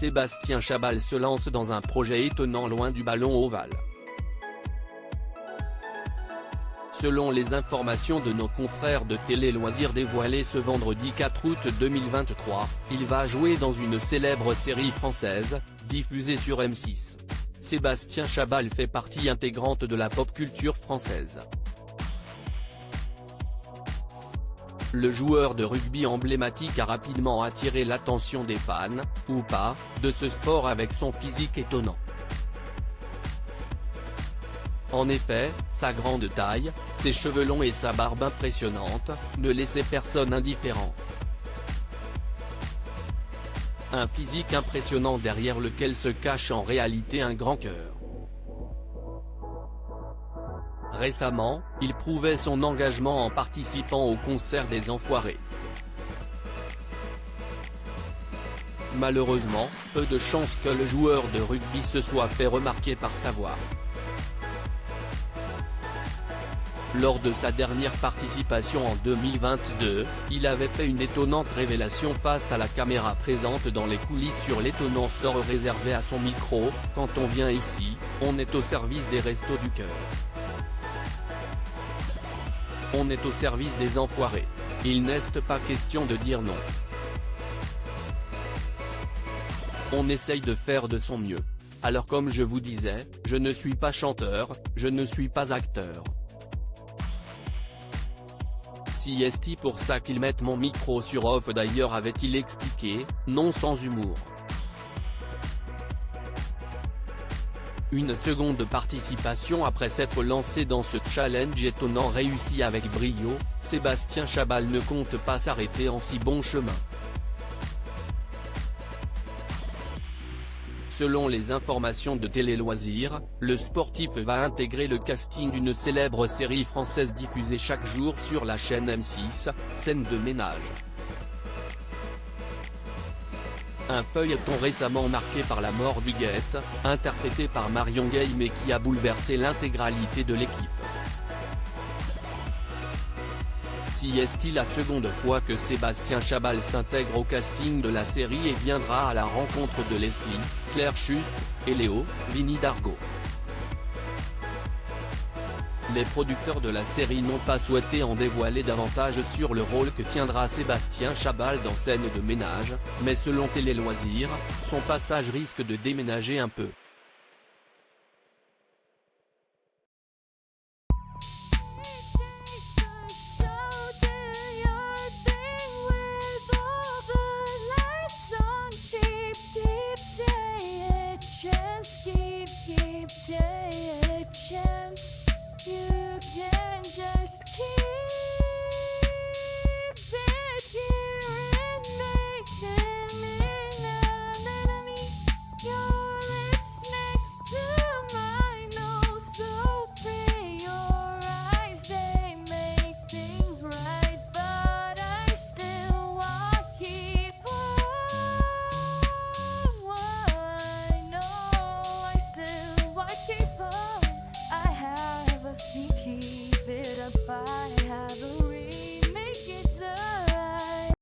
Sébastien Chabal se lance dans un projet étonnant loin du ballon ovale. Selon les informations de nos confrères de Télé Loisirs dévoilées ce vendredi 4 août 2023, il va jouer dans une célèbre série française, diffusée sur M6. Sébastien Chabal fait partie intégrante de la pop culture française. Le joueur de rugby emblématique a rapidement attiré l'attention des fans, ou pas, de ce sport avec son physique étonnant. En effet, sa grande taille, ses cheveux longs et sa barbe impressionnante, ne laissaient personne indifférent. Un physique impressionnant derrière lequel se cache en réalité un grand cœur. Récemment, il prouvait son engagement en participant au concert des Enfoirés. Malheureusement, peu de chances que le joueur de rugby se soit fait remarquer par sa voix. Lors de sa dernière participation en 2022, il avait fait une étonnante révélation face à la caméra présente dans les coulisses sur l'étonnant sort réservé à son micro: « Quand on vient ici, on est au service des Restos du Cœur. On est au service des Enfoirés. Il n'est pas question de dire non. On essaye de faire de son mieux. Alors comme je vous disais, je ne suis pas chanteur, je ne suis pas acteur. Si est pour ça qu'ils mettent mon micro sur off d'ailleurs, avait-il expliqué, non sans humour. Une seconde participation après s'être lancé dans ce challenge étonnant réussi avec brio, Sébastien Chabal ne compte pas s'arrêter en si bon chemin. Selon les informations de Télé Loisirs, le sportif va intégrer le casting d'une célèbre série française diffusée chaque jour sur la chaîne M6, Scène de ménage. Un feuilleton récemment marqué par la mort d'Huguette, interprété par Marion Gueil mais qui a bouleversé l'intégralité de l'équipe. Si est la seconde fois que Sébastien Chabal s'intègre au casting de la série et viendra à la rencontre de Leslie, Claire Schust, et Léo, Vinnie Dargaud. Les producteurs de la série n'ont pas souhaité en dévoiler davantage sur le rôle que tiendra Sébastien Chabal dans Scène de ménage, mais selon Télé Loisirs, son passage risque de déménager un peu.